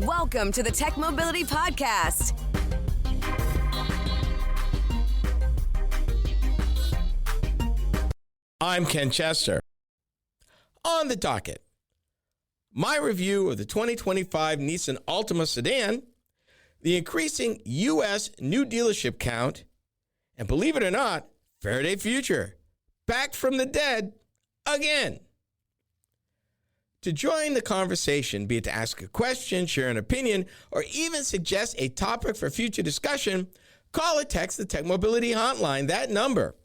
Welcome to the Tech Mobility Podcast. I'm Ken Chester. On the docket, my review of the 2025 Nissan Altima sedan, the increasing U.S. new dealership count, and believe it or not, Faraday Future, back from the dead again. To join the conversation, be it to ask a question, share an opinion, or even suggest a topic for future discussion, call or text the Tech Mobility Hotline, that number,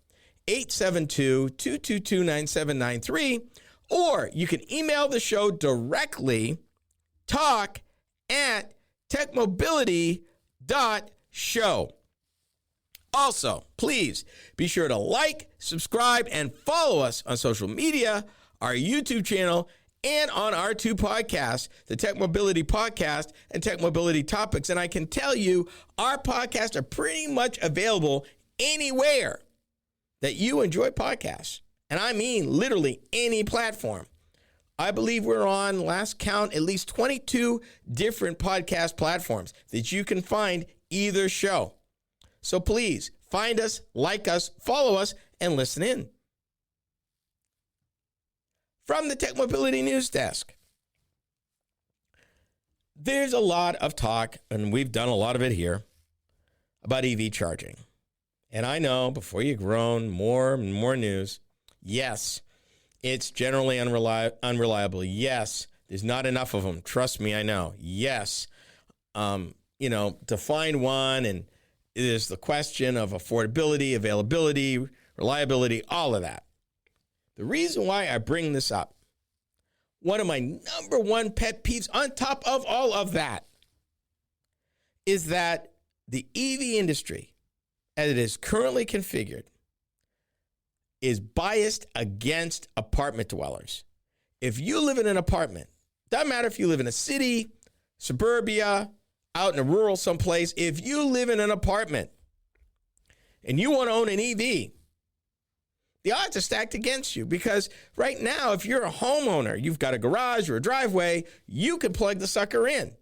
872-222-9793, or you can email the show directly, talk@techmobility.show. Also, please be sure to like, subscribe, and follow us on social media, our YouTube channel, and on our two podcasts, the Tech Mobility Podcast and Tech Mobility Topics. And I can tell you, our podcasts are pretty much available anywhere that you enjoy podcasts. And I mean literally any platform. I believe we're on, last count, at least 22 different podcast platforms that you can find either show. So please find us, like us, follow us, and listen in. From the Tech Mobility News Desk, there's a lot of talk, and we've done a lot of it here, about EV charging. And I know, before you groan, more and more news. Yes, it's generally unreliable. Yes, there's not enough of them. Trust me, I know. Yes, to find one, and there's the question of affordability, availability, reliability, all of that. The reason why I bring this up, one of my number one pet peeves on top of all of that, is that the EV industry, as it is currently configured, is biased against apartment dwellers. If you live in an apartment, doesn't matter if you live in a city, suburbia, out in a rural someplace, if you live in an apartment and you want to own an EV, the odds are stacked against you, because right now, if you're a homeowner, you've got a garage or a driveway, you can plug the sucker in.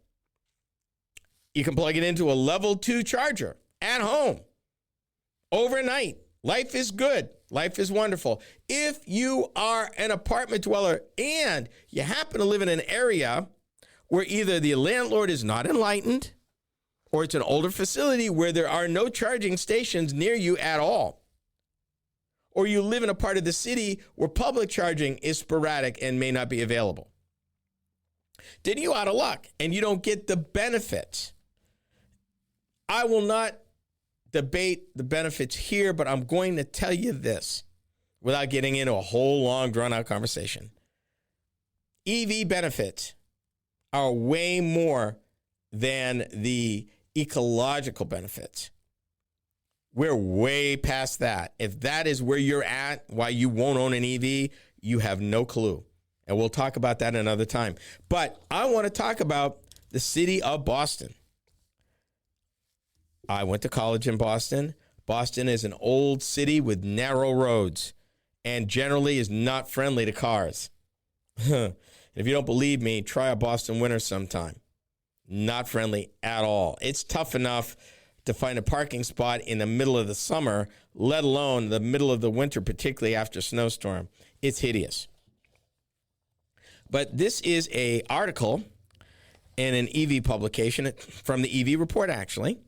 You can plug it into a level 2 charger at home overnight. Life is good. Life is wonderful. If you are an apartment dweller and you happen to live in an area where either the landlord is not enlightened or it's an older facility where there are no charging stations near you at all, or you live in a part of the city where public charging is sporadic and may not be available, then you're out of luck and you don't get the benefits. I will not debate the benefits here, but I'm going to tell you this without getting into a whole long, drawn-out conversation. EV benefits are way more than the ecological benefits. We're way past that. If that is where you're at, why you won't own an EV, you have no clue. And we'll talk about that another time. But I want to talk about the city of Boston. I went to college in Boston. Boston is an old city with narrow roads and generally is not friendly to cars. If you don't believe me, try a Boston winter sometime. Not friendly at all. It's tough enough to find a parking spot in the middle of the summer, let alone the middle of the winter, particularly after a snowstorm. It's hideous. But this is an article in an EV publication from the EV Report, actually.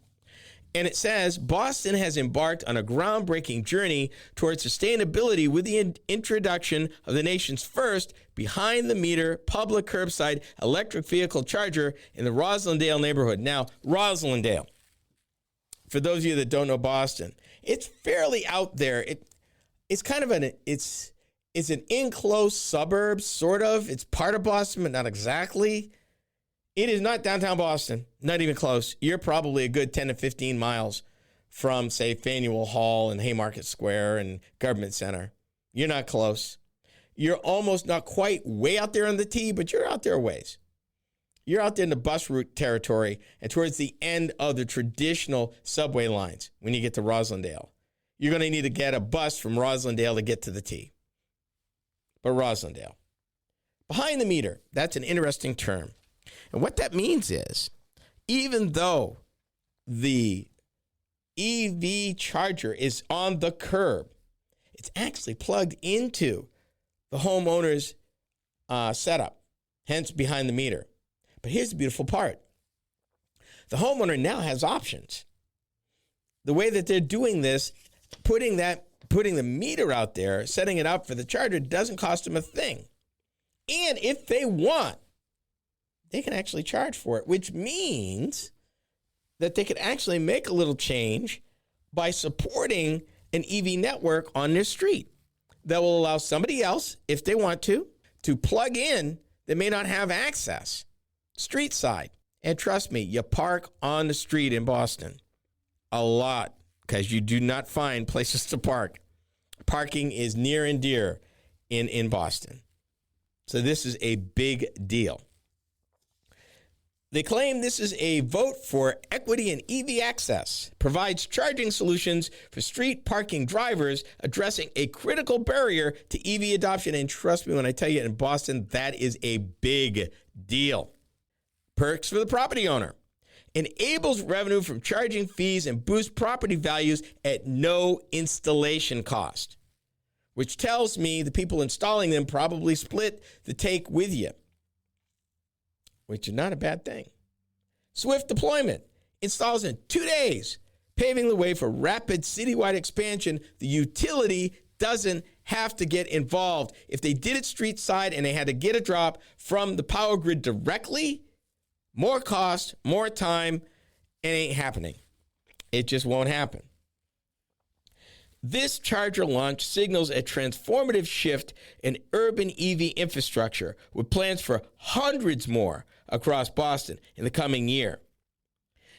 And it says, Boston has embarked on a groundbreaking journey towards sustainability with the introduction of the nation's first behind-the-meter public curbside electric vehicle charger in the Roslindale neighborhood. Now, Roslindale, for those of you that don't know Boston, it's fairly out there. It's kind of it's an enclosed suburb, sort of. It's part of Boston, but not exactly. It is not downtown Boston, not even close. You're probably a good 10 to 15 miles from, say, Faneuil Hall and Haymarket Square and Government Center. You're not close. You're almost not quite way out there on the T, but you're out there a ways. You're out there in the bus route territory and towards the end of the traditional subway lines when you get to Roslindale. You're going to need to get a bus from Roslindale to get to the T. But Roslindale. Behind the meter, that's an interesting term. And what that means is, even though the EV charger is on the curb, it's actually plugged into the homeowner's setup, hence behind the meter. But here's the beautiful part. The homeowner now has options. The way that they're doing this, putting the meter out there, setting it up for the charger, doesn't cost them a thing. And if they want, they can actually charge for it, which means that they could actually make a little change by supporting an EV network on their street that will allow somebody else, if they want to plug in that may not have access, street side. And trust me, you park on the street in Boston a lot because you do not find places to park. Parking is near and dear in Boston. So this is a big deal. They claim this is a vote for equity in EV access, provides charging solutions for street parking drivers, addressing a critical barrier to EV adoption. And trust me when I tell you, in Boston, that is a big deal. Perks for the property owner. Enables revenue from charging fees and boosts property values at no installation cost, which tells me the people installing them probably split the take with you, which is not a bad thing. Swift deployment. Installs in 2 days, paving the way for rapid citywide expansion. The utility doesn't have to get involved. If they did it street side and they had to get a drop from the power grid directly, more cost, more time, it ain't happening. It just won't happen. This charger launch signals a transformative shift in urban EV infrastructure with plans for hundreds more across Boston in the coming year.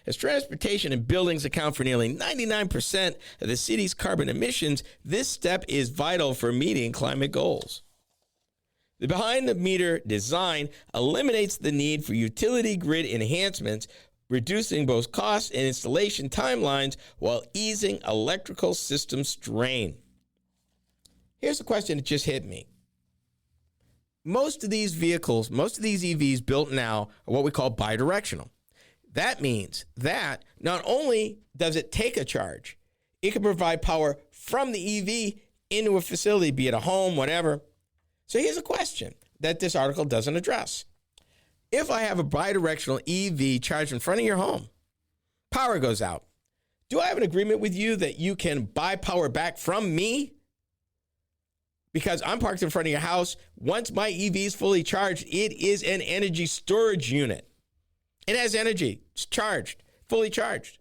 As transportation and buildings account for nearly 99% of the city's carbon emissions, this step is vital for meeting climate goals. The behind-the-meter design eliminates the need for utility grid enhancements, reducing both costs and installation timelines while easing electrical system strain. Here's a question that just hit me. Most of these vehicles, most of these EVs built now are what we call bidirectional. That means that not only does it take a charge, it can provide power from the EV into a facility, be it a home, whatever. So here's a question that this article doesn't address. If I have a bidirectional EV charged in front of your home, power goes out. Do I have an agreement with you that you can buy power back from me? Because I'm parked in front of your house. Once my EV is fully charged, it is an energy storage unit. It has energy. It's charged, fully charged.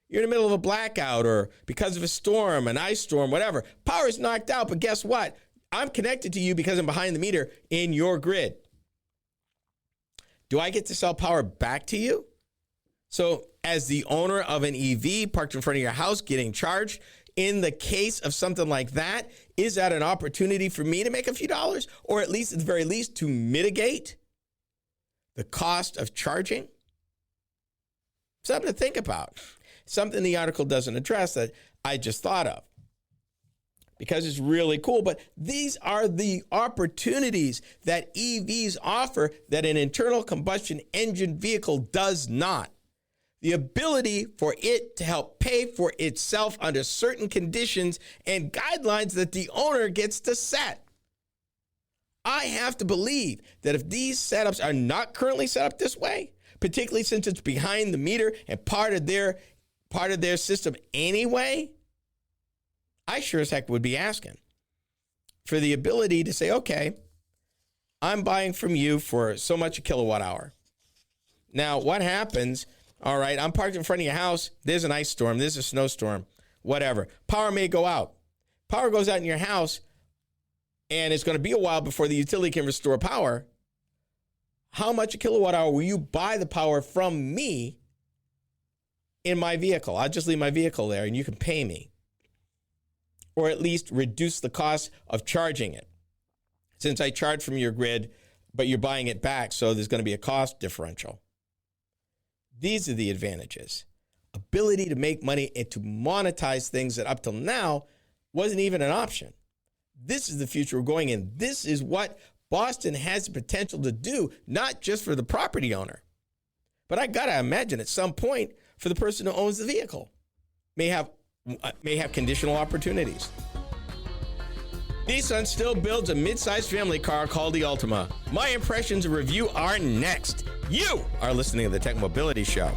You're in the middle of a blackout or because of a storm, an ice storm, whatever. Power is knocked out, but guess what? I'm connected to you because I'm behind the meter in your grid. Do I get to sell power back to you? So as the owner of an EV parked in front of your house getting charged, in the case of something like that, is that an opportunity for me to make a few dollars, or at least at the very least to mitigate the cost of charging? Something to think about. Something the article doesn't address that I just thought of, because it's really cool. But these are the opportunities that EVs offer that an internal combustion engine vehicle does not. The ability for it to help pay for itself under certain conditions and guidelines that the owner gets to set. I have to believe that if these setups are not currently set up this way, particularly since it's behind the meter and part of their system anyway, I sure as heck would be asking for the ability to say, okay, I'm buying from you for so much a kilowatt hour. Now, what happens? All right, I'm parked in front of your house. There's an ice storm. There's a snowstorm, whatever. Power may go out. Power goes out in your house, and it's going to be a while before the utility can restore power. How much a kilowatt hour will you buy the power from me in my vehicle? I'll just leave my vehicle there, and you can pay me. Or at least reduce the cost of charging it. Since I charge from your grid, but you're buying it back, so there's going to be a cost differential. These are the advantages. Ability to make money and to monetize things that up till now wasn't even an option. This is the future we're going in. This is what Boston has the potential to do, not just for the property owner, but I got to imagine at some point for the person who owns the vehicle, may have conditional opportunities. Nissan still builds a mid-sized family car called the Altima. My impressions and review are next. You are listening to the Tech Mobility Show.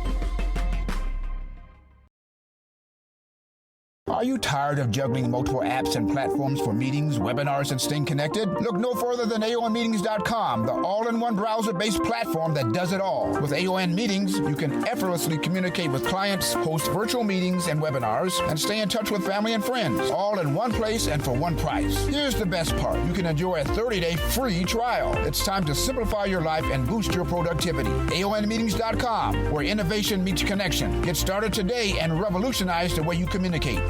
Are you tired of juggling multiple apps and platforms for meetings, webinars, and staying connected? Look no further than AONmeetings.com, the all-in-one browser-based platform that does it all. With AON Meetings, you can effortlessly communicate with clients, host virtual meetings and webinars, and stay in touch with family and friends, all in one place and for one price. Here's the best part. You can enjoy a 30-day free trial. It's time to simplify your life and boost your productivity. AONmeetings.com, where innovation meets connection. Get started today and revolutionize the way you communicate.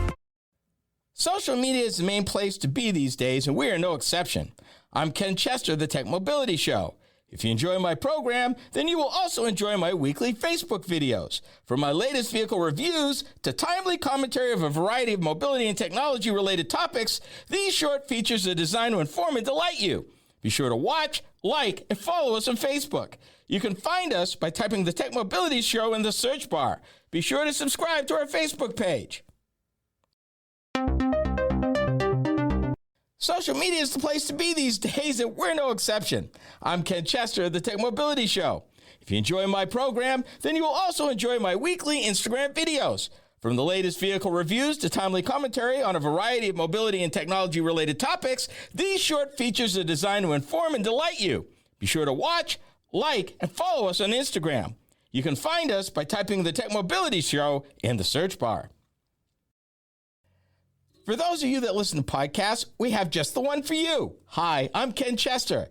Social media is the main place to be these days, and we are no exception. I'm Ken Chester, the Tech Mobility Show. If you enjoy my program, then you will also enjoy my weekly Facebook videos. From my latest vehicle reviews to timely commentary of a variety of mobility and technology-related topics, these short features are designed to inform and delight you. Be sure to watch, like, and follow us on Facebook. You can find us by typing the Tech Mobility Show in the search bar. Be sure to subscribe to our Facebook page. Social media is the place to be these days, and we're no exception. I'm Ken Chester of the Tech Mobility Show. If you enjoy my program, then you will also enjoy my weekly Instagram videos. From the latest vehicle reviews to timely commentary on a variety of mobility and technology-related topics, these short features are designed to inform and delight you. Be sure to watch, like, and follow us on Instagram. You can find us by typing the Tech Mobility Show in the search bar. For those of you that listen to podcasts, we have just the one for you. Hi, I'm Ken Chester.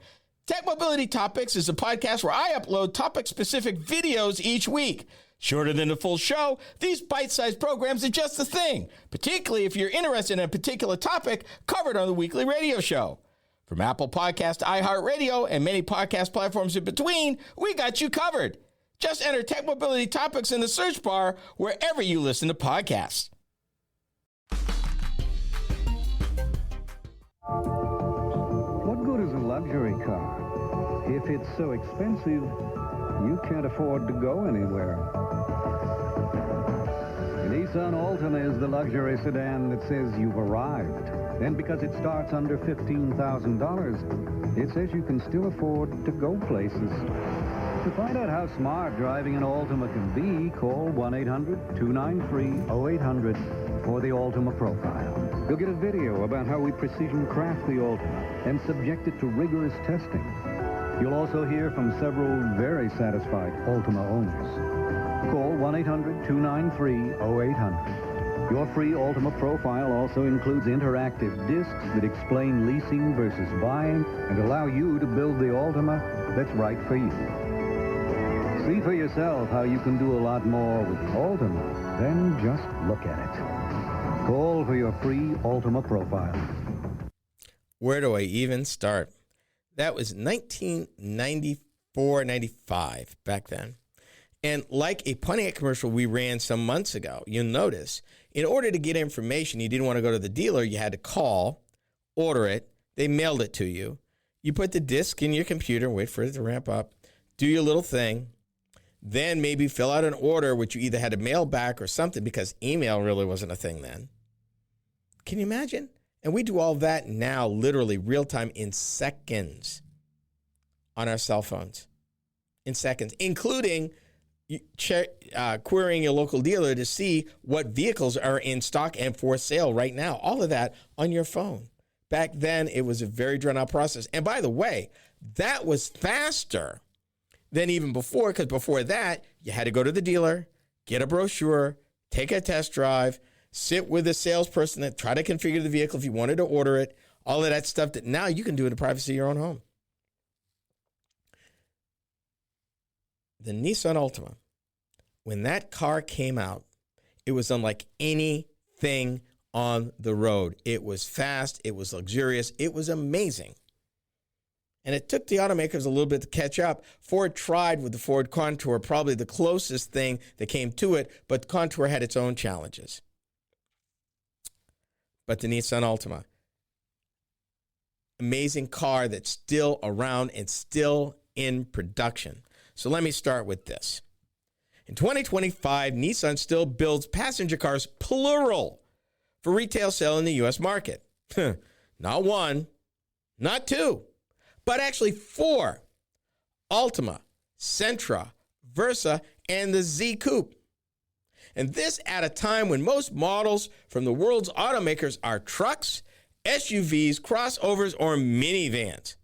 Tech Mobility Topics is a podcast where I upload topic-specific videos each week. Shorter than the full show, these bite-sized programs are just the thing, particularly if you're interested in a particular topic covered on the weekly radio show. From Apple Podcast to iHeartRadio and many podcast platforms in between, we got you covered. Just enter Tech Mobility Topics in the search bar wherever you listen to podcasts. What good is a luxury car if it's so expensive you can't afford to go anywhere? The Nissan Altima is the luxury sedan that says you've arrived. And because it starts under $15,000, it says you can still afford to go places. To find out how smart driving an Altima can be, call 1-800-293-0800 for the Altima profile. You'll get a video about how we precision craft the Altima and subject it to rigorous testing. You'll also hear from several very satisfied Altima owners. Call 1-800-293-0800. Your free Altima profile also includes interactive discs that explain leasing versus buying and allow you to build the Altima that's right for you. See for yourself how you can do a lot more with Altima than just look at it. Call for your free Altima profile. Where do I even start? That was 1994, 95 back then. And like a Pontiac commercial we ran some months ago, you'll notice, in order to get information, you didn't want to go to the dealer. You had to call, order it. They mailed it to you. You put the disc in your computer, wait for it to ramp up, do your little thing, then maybe fill out an order, which you either had to mail back or something because email really wasn't a thing then. Can you imagine? And we do all that now, literally real time in seconds on our cell phones. In seconds, including querying your local dealer to see what vehicles are in stock and for sale right now. All of that on your phone. Back then, it was a very drawn-out process. And by the way, that was faster than even before, because before that, you had to go to the dealer, get a brochure, take a test drive, sit with a salesperson that try to configure the vehicle if you wanted to order it, all of that stuff that now you can do in the privacy of your own home. The Nissan Altima, when that car came out, it was unlike anything on the road. It was fast, it was luxurious, it was amazing. And it took the automakers a little bit to catch up. Ford tried with the Ford Contour, probably the closest thing that came to it, but Contour had its own challenges. But the Nissan Altima, amazing car that's still around and still in production. So let me start with this. In 2025, Nissan still builds passenger cars, plural, for retail sale in the U.S. market. Not one, not two, but actually four. Altima, Sentra, Versa, and the Z Coupe. And this at a time when most models from the world's automakers are trucks, SUVs, crossovers, or minivans.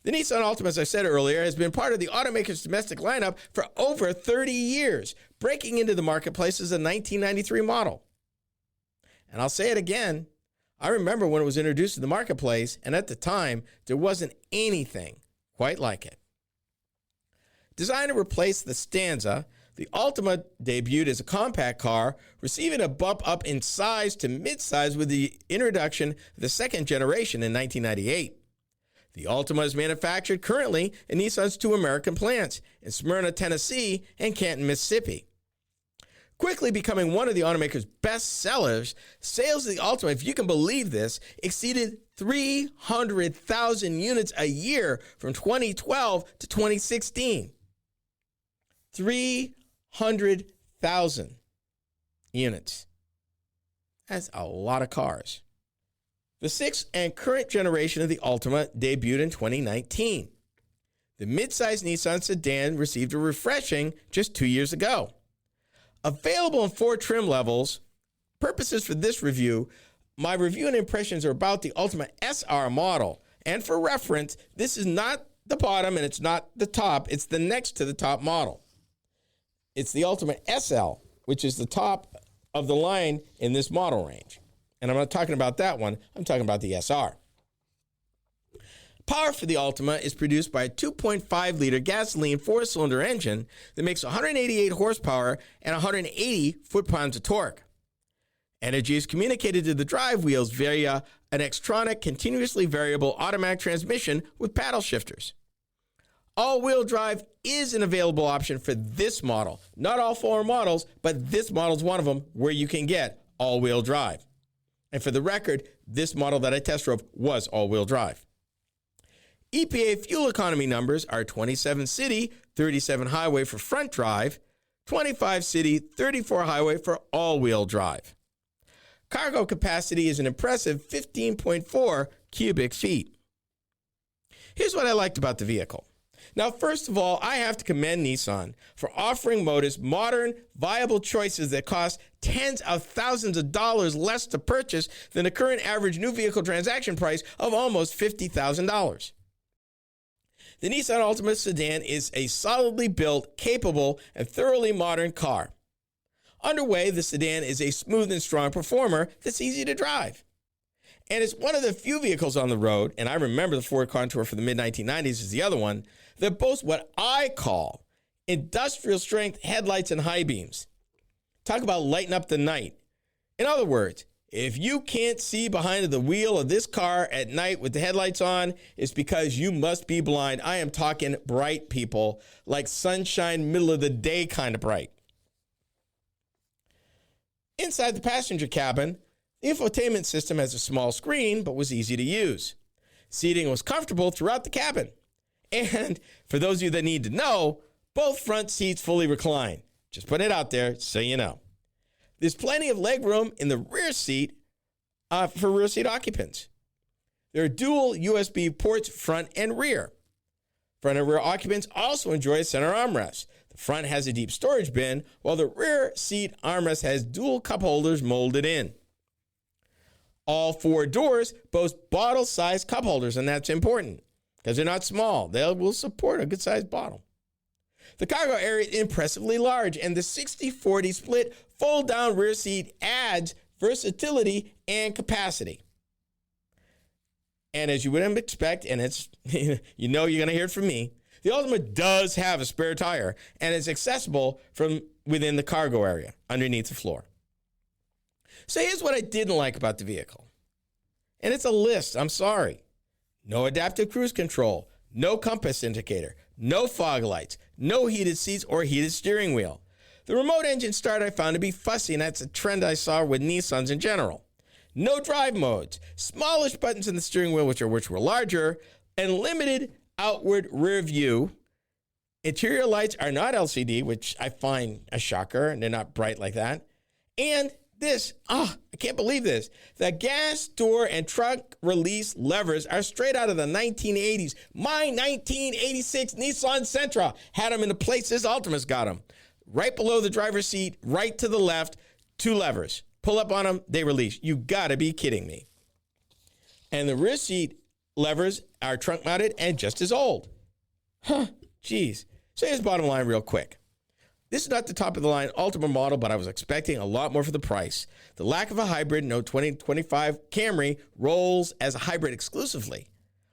The Nissan Altima, as I said earlier, has been part of the automaker's domestic lineup for over 30 years, breaking into the marketplace as a 1993 model. And I'll say it again, I remember when it was introduced to the marketplace, and at the time, there wasn't anything quite like it. Designed to replace the Stanza, the Altima debuted as a compact car, receiving a bump up in size to midsize with the introduction of the second generation in 1998. The Altima is manufactured currently in Nissan's two American plants, in Smyrna, Tennessee, and Canton, Mississippi. Quickly becoming one of the automaker's best sellers, sales of the Altima, if you can believe this, exceeded 300,000 units a year from 2012 to 2016. 300,000 units. That's a lot of cars. The sixth and current generation of the Altima debuted in 2019. The midsize Nissan sedan received a refreshing just 2 years ago. Available in 4 trim levels, purposes for this review, my review and impressions are about the Altima SR model. And for reference, this is not the bottom and it's not the top, it's the next to the top model. It's the Altima SL, which is the top of the line in this model range. And I'm not talking about that one, I'm talking about the SR. Power for the Altima is produced by a 2.5-liter gasoline 4-cylinder engine that makes 188 horsepower and 180 foot-pounds of torque. Energy is communicated to the drive wheels via an Xtronic continuously variable automatic transmission with paddle shifters. All-wheel drive is an available option for this model. Not all 4 models, but this model is one of them where you can get all-wheel drive. And for the record, this model that I test drove was all-wheel drive. EPA fuel economy numbers are 27 city, 37 highway for front drive, 25 city, 34 highway for all-wheel drive. Cargo capacity is an impressive 15.4 cubic feet. Here's what I liked about the vehicle. Now, first of all, I have to commend Nissan for offering motorists modern, viable choices that cost tens of thousands of dollars less to purchase than the current average new vehicle transaction price of almost $50,000. The Nissan Altima sedan is a solidly built, capable, and thoroughly modern car. Underway, the sedan is a smooth and strong performer that's easy to drive. And it's one of the few vehicles on the road, and I remember the Ford Contour for the mid-1990s is the other one, that boasts what I call industrial strength headlights and high beams. Talk about lighting up the night. In other words, if you can't see behind the wheel of this car at night with the headlights on, it's because you must be blind. I am talking bright, people, like sunshine, middle of the day kind of bright. Inside the passenger cabin, the infotainment system has a small screen, but was easy to use. Seating was comfortable throughout the cabin. And for those of you that need to know, both front seats fully recline. Just put it out there so you know. There's plenty of leg room in the rear seat for rear seat occupants. There are dual USB ports front and rear. Front and rear occupants also enjoy a center armrest. The front has a deep storage bin, while the rear seat armrest has dual cup holders molded in. All 4 doors boast bottle-sized cup holders, and that's important because they're not small. They will support a good-sized bottle. The cargo area is impressively large, and the 60-40 split fold-down rear seat adds versatility and capacity. And as you would expect, and it's you're going to hear it from me, the Altima does have a spare tire, and it's accessible from within the cargo area underneath the floor. So here's what I didn't like about the vehicle. And it's a list, I'm sorry. No adaptive cruise control, no compass indicator, no fog lights, no heated seats or heated steering wheel. The remote engine start I found to be fussy, and that's a trend I saw with Nissans in general. no drive modes, smallish buttons in the steering wheel, which were larger, and limited outward rear view. Interior lights are not LCD, which I find a shocker, and they're not bright like that. And this, I can't believe this. The gas door and trunk release levers are straight out of the 1980s. My 1986 Nissan Sentra had them in the place this Altima's got them. Right below the driver's seat, right to the left, 2 levers. Pull up on them, they release. You gotta be kidding me. And the rear seat levers are trunk mounted and just as old. Geez. So here's the bottom line real quick. This is not the top of the line Altima model, but I was expecting a lot more for the price. The lack of a hybrid, no 2025 Camry, rolls as a hybrid exclusively.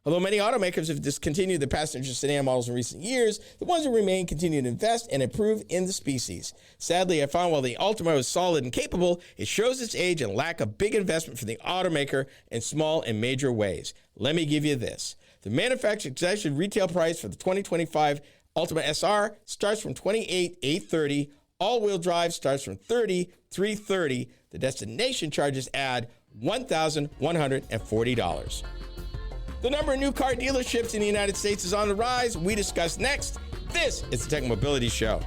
Although many automakers have discontinued the passenger sedan models in recent years, the ones that remain continue to invest and improve in the species. Sadly, I found while the Altima is solid and capable, it shows its age and lack of big investment from the automaker in small and major ways. Let me give you this. The manufacturer's suggested retail price for the 2025 Altima SR starts from $28,830. All-wheel drive starts from $30,330. The destination charges add $1,140. The number of new car dealerships in the United States is on the rise. We discuss next. This is the Tech Mobility Show.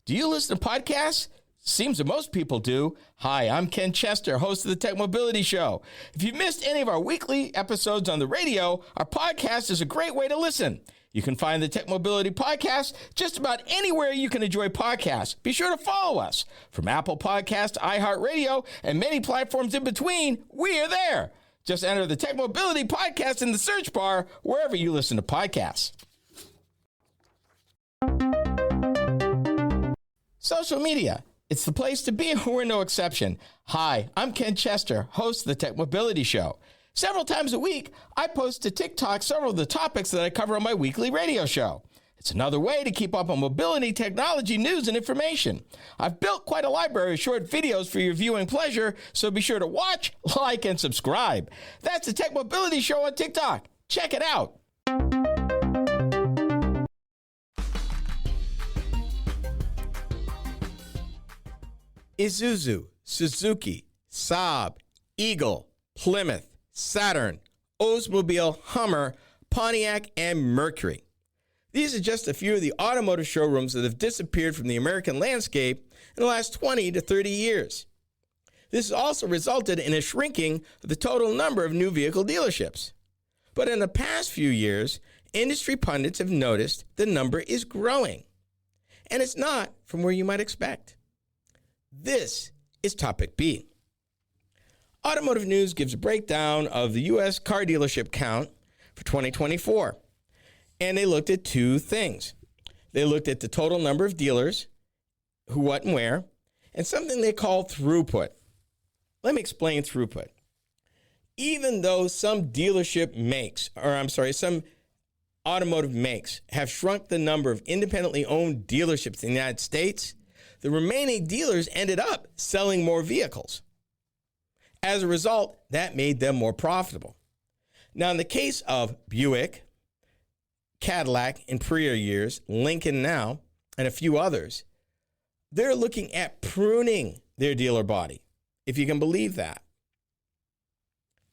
Do you listen to podcasts? Seems that most people do. Hi, I'm Ken Chester, host of the Tech Mobility Show. If you've missed any of our weekly episodes on the radio, our podcast is a great way to listen. You can find the Tech Mobility Podcast just about anywhere you can enjoy podcasts. Be sure to follow us. From Apple Podcasts to iHeartRadio and many platforms in between, we are there. Just enter the Tech Mobility Podcast in the search bar wherever you listen to podcasts. Social media. It's the place to be, and we're no exception. Hi, I'm Ken Chester, host of the Tech Mobility Show. Several times a week, I post to TikTok several of the topics that I cover on my weekly radio show. It's another way to keep up on mobility, technology, news, and information. I've built quite a library of short videos for your viewing pleasure, so be sure to watch, like, and subscribe. That's the Tech Mobility Show on TikTok. Check it out. Isuzu, Suzuki, Saab, Eagle, Plymouth, Saturn, Oldsmobile, Hummer, Pontiac, and Mercury. These are just a few of the automotive showrooms that have disappeared from the American landscape in the last 20 to 30 years. This has also resulted in a shrinking of the total number of new vehicle dealerships. But in the past few years, industry pundits have noticed the number is growing. And it's not from where you might expect. This is Topic B. Automotive News gives a breakdown of the U.S. car dealership count for 2024. And they looked at 2 things. They looked at the total number of dealers, who, what, and where, and something they call throughput. Let me explain throughput. Even though some some automotive makes have shrunk the number of independently owned dealerships in the United States, the remaining dealers ended up selling more vehicles. As a result, that made them more profitable. Now, in the case of Buick, Cadillac in prior years, Lincoln now, and a few others, they're looking at pruning their dealer body, if you can believe that.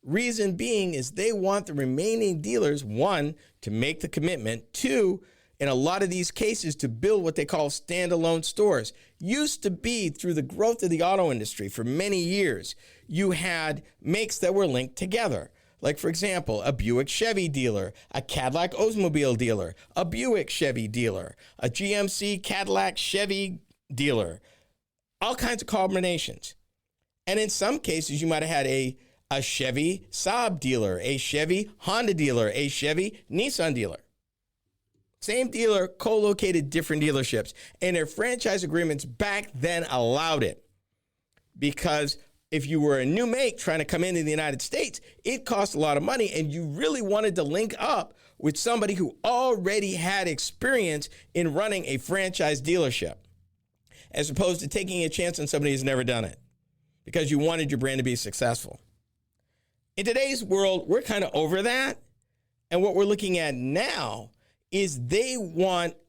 Reason being is they want the remaining dealers, 1, to make the commitment, 2, in a lot of these cases, to build what they call standalone stores. Used to be, through the growth of the auto industry for many years, you had makes that were linked together. Like, for example, a Buick Chevy dealer, a Cadillac Oldsmobile dealer, a Buick Chevy dealer, a GMC Cadillac Chevy dealer, all kinds of combinations. And in some cases, you might have had a Chevy Saab dealer, a Chevy Honda dealer, a Chevy Nissan dealer. Same dealer, co-located different dealerships. And their franchise agreements back then allowed it. Because if you were a new make trying to come into the United States, it cost a lot of money, and you really wanted to link up with somebody who already had experience in running a franchise dealership, as opposed to taking a chance on somebody who's never done it, because you wanted your brand to be successful. In today's world, we're kind of over that. And what we're looking at now is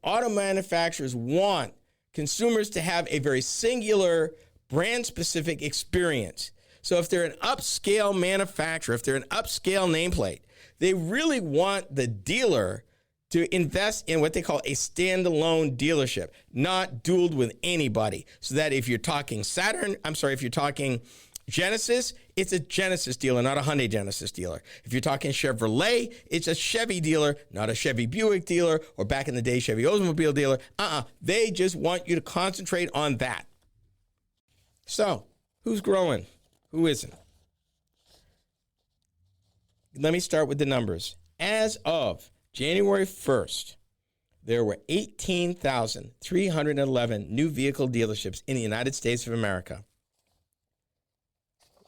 auto manufacturers want consumers to have a very singular, brand-specific experience. So if they're an upscale manufacturer, if they're an upscale nameplate, they really want the dealer to invest in what they call a standalone dealership, not dueled with anybody. So that if you're talking if you're talking Genesis, it's a Genesis dealer, not a Hyundai Genesis dealer. If you're talking Chevrolet, it's a Chevy dealer, not a Chevy Buick dealer, or back in the day, Chevy Oldsmobile dealer. They just want you to concentrate on that. So, who's growing? Who isn't? Let me start with the numbers. As of January 1st, there were 18,311 new vehicle dealerships in the United States of America.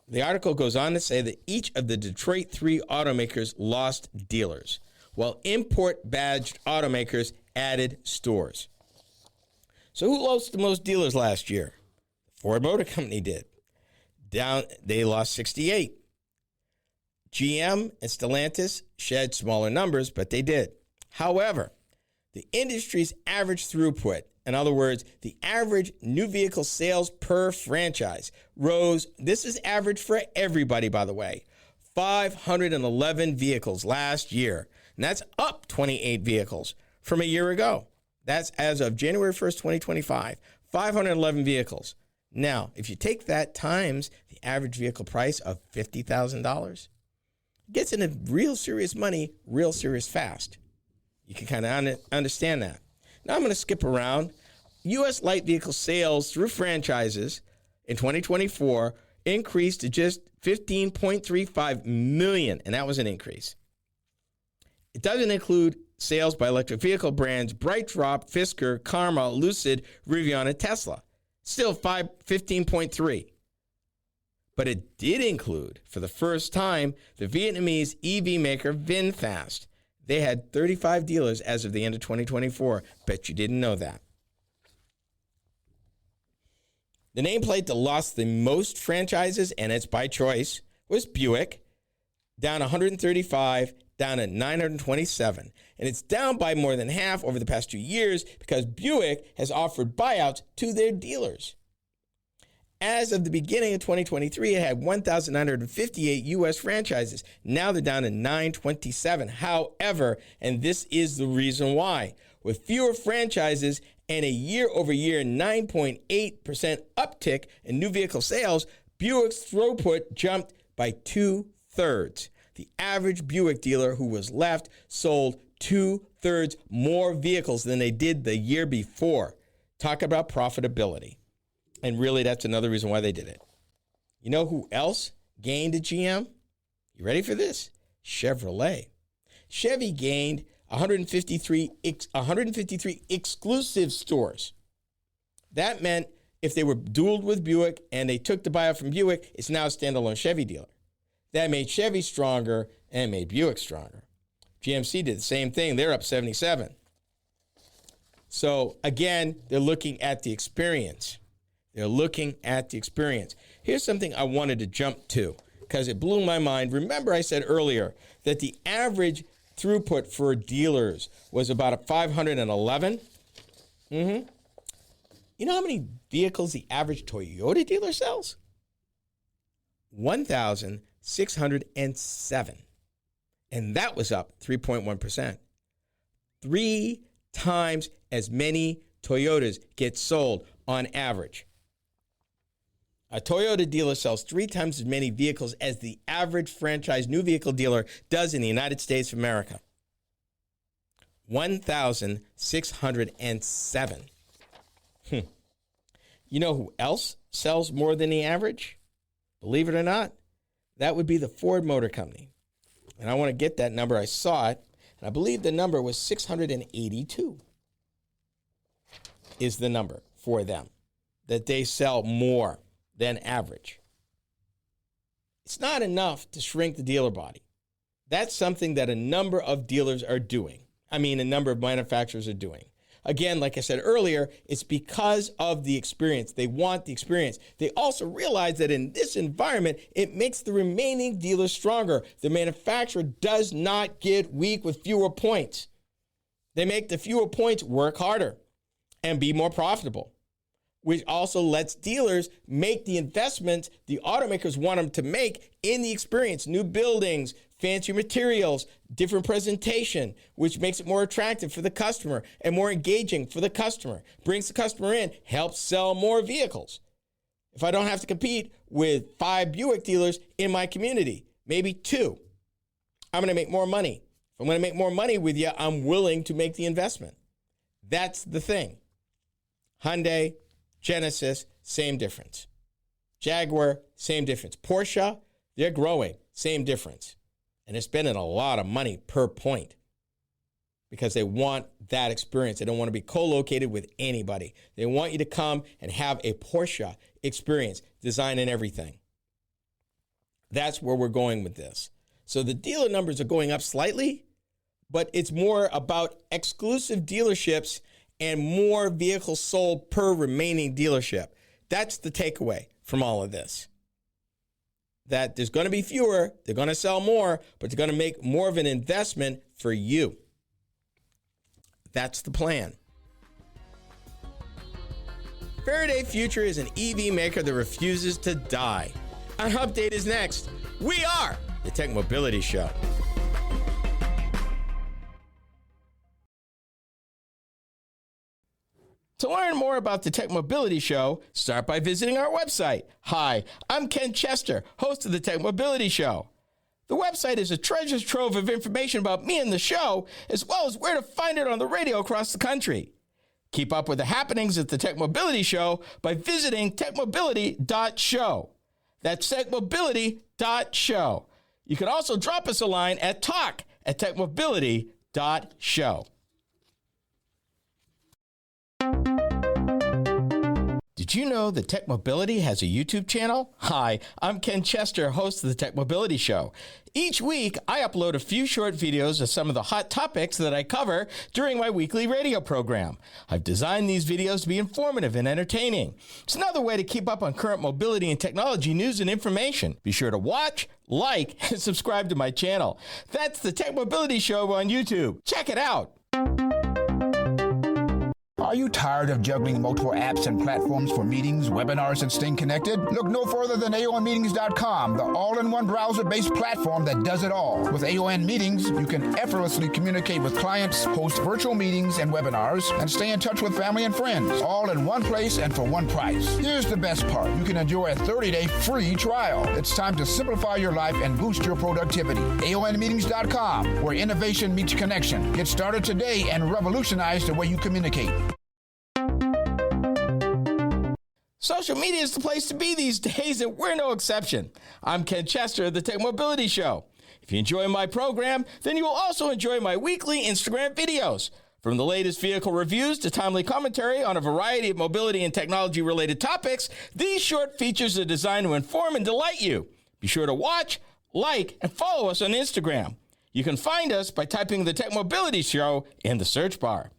The article goes on to say that each of the Detroit 3 automakers lost dealers, while import-badged automakers added stores. So who lost the most dealers last year? Ford Motor Company did. They lost 68. GM and Stellantis shed smaller numbers, but they did. However, the industry's average throughput, in other words, the average new vehicle sales per franchise, rose. This is average for everybody, by the way. 511 vehicles last year. And that's up 28 vehicles from a year ago. That's as of January 1st, 2025. 511 vehicles. Now, if you take that times the average vehicle price of $50,000, it gets into real serious money, real serious fast. You can kind of understand that. Now I'm going to skip around. U.S. light vehicle sales through franchises in 2024 increased to just 15.35 million, and that was an increase. It doesn't include sales by electric vehicle brands BrightDrop, Fisker, Karma, Lucid, Rivian, and Tesla. Still 15.3. But it did include, for the first time, the Vietnamese EV maker VinFast. They had 35 dealers as of the end of 2024. Bet you didn't know that. The nameplate that lost the most franchises, and it's by choice, was Buick, down 135, down at 927. And it's down by more than half over the past 2 years because Buick has offered buyouts to their dealers. As of the beginning of 2023, it had 1,958 U.S. franchises. Now they're down to 927. However, and this is the reason why, with fewer franchises and a year-over-year 9.8% uptick in new vehicle sales, Buick's throughput jumped by 2/3. The average Buick dealer who was left sold 2/3 more vehicles than they did the year before. Talk about profitability. And really, that's another reason why they did it. You know who else gained at GM? You ready for this? Chevrolet. Chevy gained 153 exclusive stores. That meant if they were dueled with Buick and they took the buyout from Buick, it's now a standalone Chevy dealer. That made Chevy stronger and made Buick stronger. GMC did the same thing. They're up 77. So, again, they're looking at the experience. They're looking at the experience. Here's something I wanted to jump to because it blew my mind. Remember I said earlier that the average throughput for dealers was about 511? You know how many vehicles the average Toyota dealer sells? 1,607. And that was up 3.1%. 3 times as many Toyotas get sold on average. A Toyota dealer sells 3 times as many vehicles as the average franchise new vehicle dealer does in the United States of America. 1,607. You know who else sells more than the average? Believe it or not, that would be the Ford Motor Company. And I want to get that number. I saw it, and I believe the number was 682 is the number for them, that they sell more than average. It's not enough to shrink the dealer body. That's something that a number of dealers are doing. A number of manufacturers are doing. Again, like I said earlier, it's because of the experience. They want the experience. They also realize that in this environment, it makes the remaining dealers stronger. The manufacturer does not get weak with fewer points. They make the fewer points work harder and be more profitable, which also lets dealers make the investments the automakers want them to make in the experience. New buildings, fancy materials, different presentation, which makes it more attractive for the customer and more engaging for the customer. Brings the customer in, helps sell more vehicles. If I don't have to compete with 5 Buick dealers in my community, maybe 2, I'm going to make more money. If I'm going to make more money with you, I'm willing to make the investment. That's the thing. Hyundai, Genesis, same difference. Jaguar, same difference. Porsche, they're growing, same difference. And they're spending a lot of money per point because they want that experience. They don't want to be co-located with anybody. They want you to come and have a Porsche experience, design and everything. That's where we're going with this. So the dealer numbers are going up slightly, but it's more about exclusive dealerships and more vehicles sold per remaining dealership. That's the takeaway from all of this. That there's going to be fewer, they're going to sell more, but they're going to make more of an investment for you. That's the plan. Faraday Future is an EV maker that refuses to die. Our update is next. We are the Tech Mobility Show. To learn more about the Tech Mobility Show, start by visiting our website. Hi, I'm Ken Chester, host of the Tech Mobility Show. The website is a treasure trove of information about me and the show, as well as where to find it on the radio across the country. Keep up with the happenings at the Tech Mobility Show by visiting techmobility.show. That's techmobility.show. You can also drop us a line at talk@techmobility.show. Did you know that Tech Mobility has a YouTube channel? Hi, I'm Ken Chester, host of the Tech Mobility Show. Each week, I upload a few short videos of some of the hot topics that I cover during my weekly radio program. I've designed these videos to be informative and entertaining. It's another way to keep up on current mobility and technology news and information. Be sure to watch, like, and subscribe to my channel. That's the Tech Mobility Show on YouTube. Check it out. Are you tired of juggling multiple apps and platforms for meetings, webinars, and staying connected? Look no further than aonmeetings.com, the all-in-one browser-based platform that does it all. With AON Meetings, you can effortlessly communicate with clients, host virtual meetings and webinars, and stay in touch with family and friends, all in one place and for one price. Here's the best part. You can enjoy a 30-day free trial. It's time to simplify your life and boost your productivity. aonmeetings.com, where innovation meets connection. Get started today and revolutionize the way you communicate. Social media is the place to be these days, and we're no exception. I'm Ken Chester of the Tech Mobility Show. If you enjoy my program, then you will also enjoy my weekly Instagram videos. From the latest vehicle reviews to timely commentary on a variety of mobility and technology-related topics, these short features are designed to inform and delight you. Be sure to watch, like, and follow us on Instagram. You can find us by typing the Tech Mobility Show in the search bar.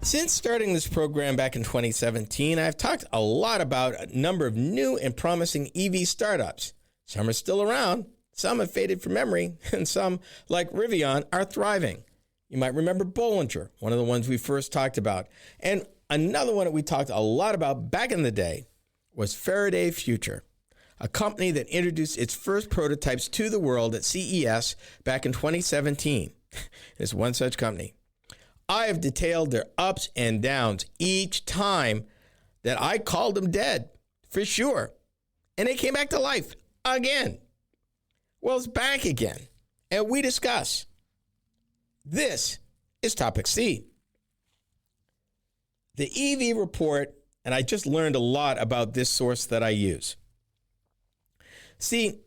Since starting this program back in 2017, I've talked a lot about a number of new and promising EV startups. Some are still around, some have faded from memory, and some, like Rivian, are thriving. You might remember Bollinger, one of the ones we first talked about. And another one that we talked a lot about back in the day was Faraday Future, a company that introduced its first prototypes to the world at CES back in 2017. It's one such company. I have detailed their ups and downs each time that I called them dead, for sure. And they came back to life again. Well, it's back again, and we discuss. This is Topic C. The EV report, and I just learned a lot about this source that I use. See,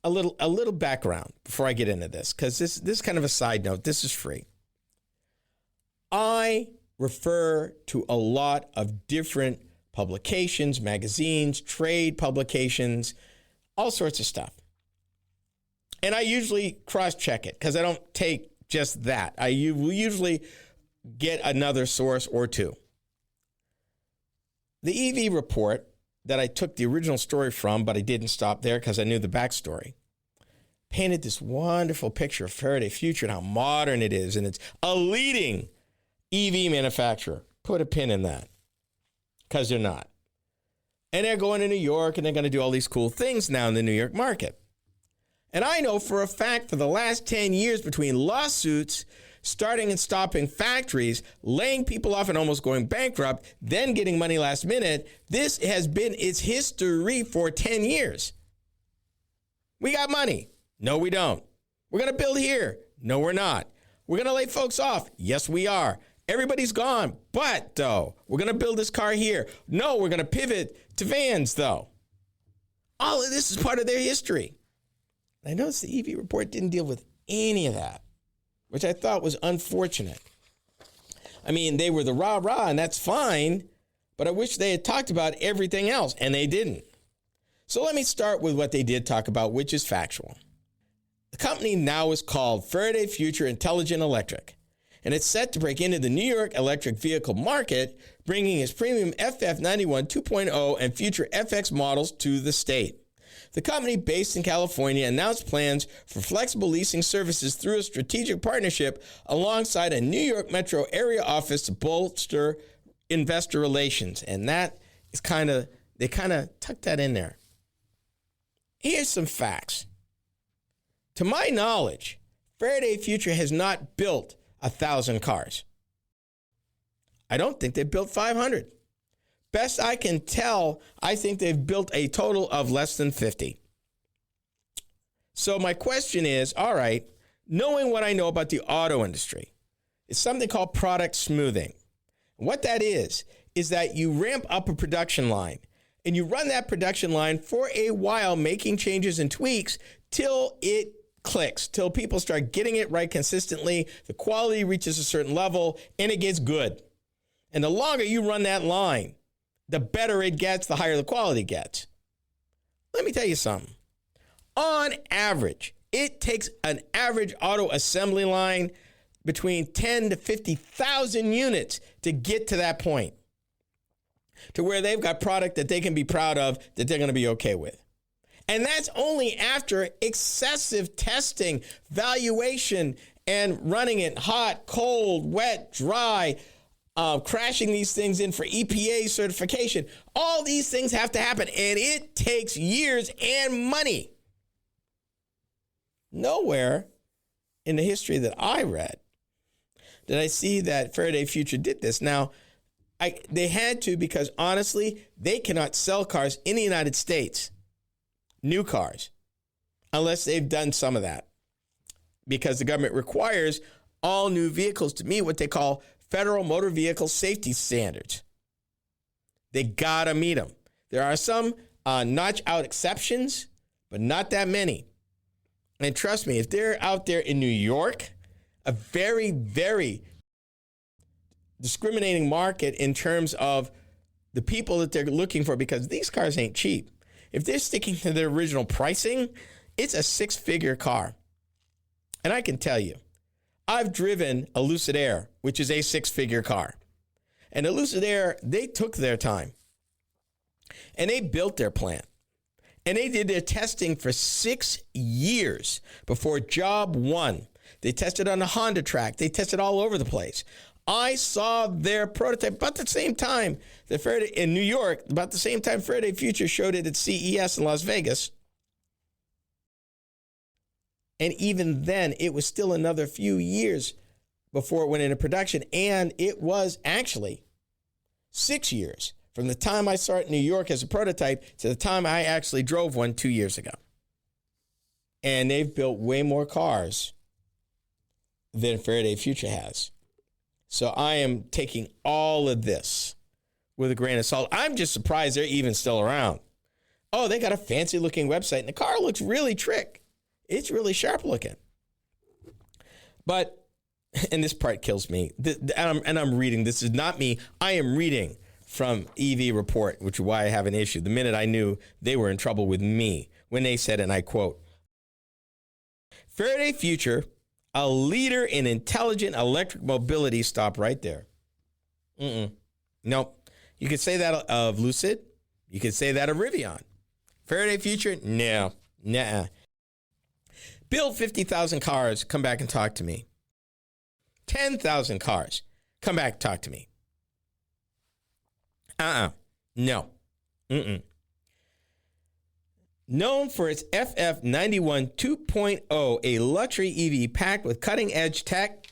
a little background before I get into this, because this is kind of a side note. This is free. I refer to a lot of different publications, magazines, trade publications, all sorts of stuff. And I usually cross-check it because I don't take just that. I will usually get another source or two. The EV report that I took the original story from, but I didn't stop there because I knew the backstory, painted this wonderful picture of Faraday Future and how modern it is, and it's a leading EV manufacturer. Put a pin in that, because they're not. And they're going to New York, and they're going to do all these cool things now in the New York market. And I know for a fact for the last 10 years, between lawsuits, starting and stopping factories, laying people off and almost going bankrupt, then getting money last minute, this has been its history for 10 years. We got money. No, we don't. We're going to build here. No, we're not. We're going to lay folks off. Yes, we are. Everybody's gone. But, though, we're going to build this car here. No, we're going to pivot to vans, though. All of this is part of their history. I noticed the EV report didn't deal with any of that, which I thought was unfortunate. I mean, they were the rah-rah, and that's fine, but I wish they had talked about everything else, and they didn't. So let me start with what they did talk about, which is factual. The company now is called Faraday Future Intelligent Electric, and it's set to break into the New York electric vehicle market, bringing its premium FF91 2.0 and future FX models to the state. The company, based in California, announced plans for flexible leasing services through a strategic partnership alongside a New York metro area office to bolster investor relations. And that is they kind of tucked that in there. Here's some facts. To my knowledge, Faraday Future has not built 1,000 cars. I don't think they've built 500. Best I can tell, I think they've built a total of less than 50. So my question is, all right, knowing what I know about the auto industry, it's something called product smoothing. What that is that you ramp up a production line and you run that production line for a while, making changes and tweaks till it clicks, till people start getting it right consistently, the quality reaches a certain level, and it gets good. And the longer you run that line, the better it gets, the higher the quality gets. Let me tell you something. On average, it takes an average auto assembly line between 10 to 50,000 units to get to that point, to where they've got product that they can be proud of, that they're going to be okay with. And that's only after excessive testing, valuation, and running it hot, cold, wet, dry, crashing these things in for EPA certification. All these things have to happen, and it takes years and money. Nowhere in the history that I read did I see that Faraday Future did this. Now, they had to, because honestly, they cannot sell cars in the United States, new cars, unless they've done some of that, because the government requires all new vehicles to meet what they call Federal Motor Vehicle Safety Standards. They gotta meet them. There are some notch-out exceptions, but not that many. And trust me, if they're out there in New York, a very, very discriminating market in terms of the people that they're looking for, because these cars ain't cheap. If they're sticking to their original pricing, it's a six-figure car. And I can tell you, I've driven a Lucid Air, which is a six-figure car. And the Lucid Air, they took their time. And they built their plant. And they did their testing for 6 years before job one. They tested on the Honda track. They tested all over the place. I saw their prototype about the same time that Faraday in New York, about the same time Faraday Future showed it at CES in Las Vegas. And even then, it was still another few years before it went into production. And it was actually 6 years from the time I saw it in New York as a prototype to the time I actually drove one 2 years ago. And they've built way more cars than Faraday Future has. So I am taking all of this with a grain of salt. I'm just surprised they're even still around. Oh, they got a fancy looking website and the car looks really trick. It's really sharp looking. But, and this part kills me, and I'm reading, this is not me, I am reading from EV Report, which is why I have an issue. The minute I knew they were in trouble with me when they said, and I quote, Faraday Future, a leader in intelligent electric mobility, stop right there. Nope. You could say that of Lucid. You could say that of Rivian. Faraday Future? No. Nuh-uh. Build 50,000 cars, come back and talk to me. 10,000 cars, come back and talk to me. No. Known for its FF91 2.0, a luxury EV packed with cutting-edge tech,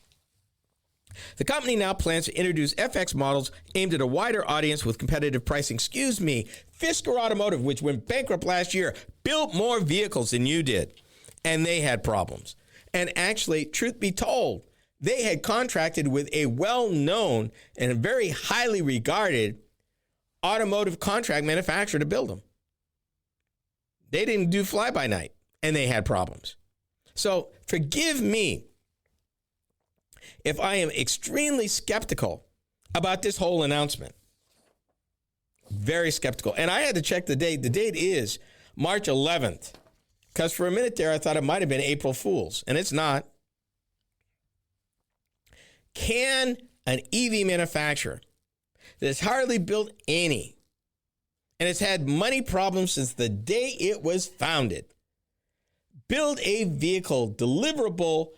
the company now plans to introduce FX models aimed at a wider audience with competitive pricing. Excuse me, Fisker Automotive, which went bankrupt last year, built more vehicles than you did, and they had problems. And actually, truth be told, they had contracted with a well-known and very highly regarded automotive contract manufacturer to build them. They didn't do fly-by-night, and they had problems. So forgive me if I am extremely skeptical about this whole announcement. Very skeptical. And I had to check the date. The date is March 11th, because for a minute there, I thought it might have been April Fool's, and it's not. Can an EV manufacturer that's hardly built any, and it's had money problems since the day it was founded, build a vehicle deliverable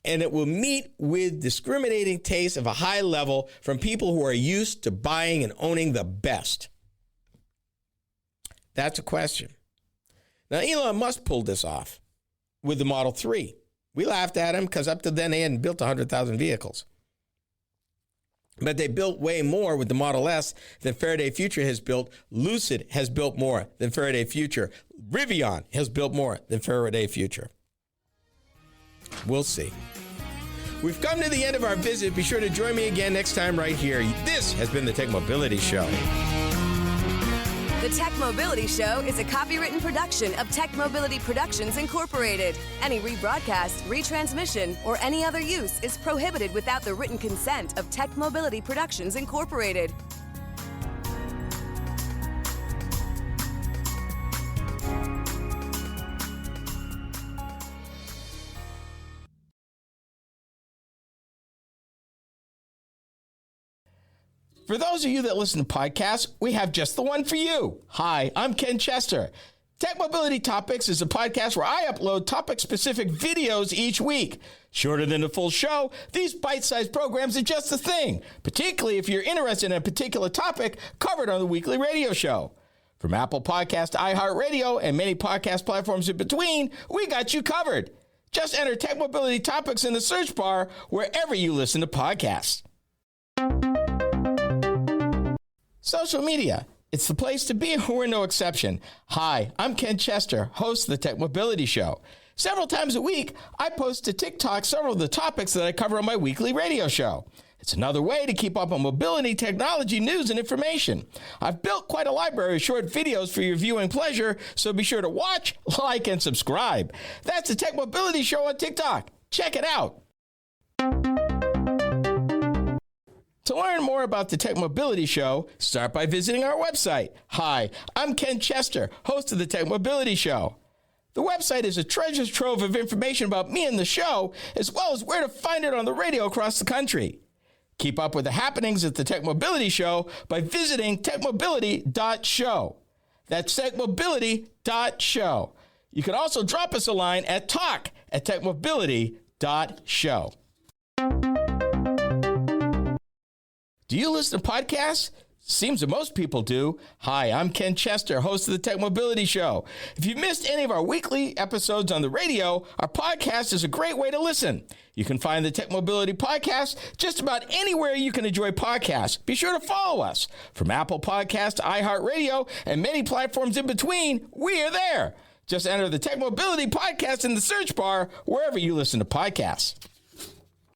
and it will meet with discriminating tastes of a high level from people who are used to buying and owning the best? That's a question. Now, Elon Musk pulled this off with the Model 3. We laughed at him because up to then they hadn't built 100,000 vehicles. But they built way more with the Model S than Faraday Future has built. Lucid has built more than Faraday Future. Rivian has built more than Faraday Future. We'll see. We've come to the end of our visit. Be sure to join me again next time right here. This has been the Tech Mobility Show. The Tech Mobility Show is a copywritten production of Tech Mobility Productions, Incorporated. Any rebroadcast, retransmission, or any other use is prohibited without the written consent of Tech Mobility Productions, Incorporated. For those of you that listen to podcasts, we have just the one for you. Hi, I'm Ken Chester. Tech Mobility Topics is a podcast where I upload topic-specific videos each week. Shorter than the full show, these bite-sized programs are just the thing, particularly if you're interested in a particular topic covered on the weekly radio show. From Apple Podcast to iHeartRadio and many podcast platforms in between, we got you covered. Just enter Tech Mobility Topics in the search bar wherever you listen to podcasts. Social media. It's the place to be. We're no exception. Hi, I'm Ken Chester, host of the Tech Mobility Show. Several times a week, I post to TikTok several of the topics that I cover on my weekly radio show. It's another way to keep up on mobility, technology, news, and information. I've built quite a library of short videos for your viewing pleasure, so be sure to watch, like, and subscribe. That's the Tech Mobility Show on TikTok. Check it out. To learn more about the Tech Mobility Show, start by visiting our website. Hi, I'm Ken Chester, host of the Tech Mobility Show. The website is a treasure trove of information about me and the show, as well as where to find it on the radio across the country. Keep up with the happenings at the Tech Mobility Show by visiting techmobility.show. That's techmobility.show. You can also drop us a line at talk@techmobility.show. Do you listen to podcasts? Seems that most people do. Hi, I'm Ken Chester, host of the Tech Mobility Show. If you missed any of our weekly episodes on the radio, our podcast is a great way to listen. You can find the Tech Mobility Podcast just about anywhere you can enjoy podcasts. Be sure to follow us. From Apple Podcasts to iHeartRadio and many platforms in between, we are there. Just enter the Tech Mobility Podcast in the search bar wherever you listen to podcasts.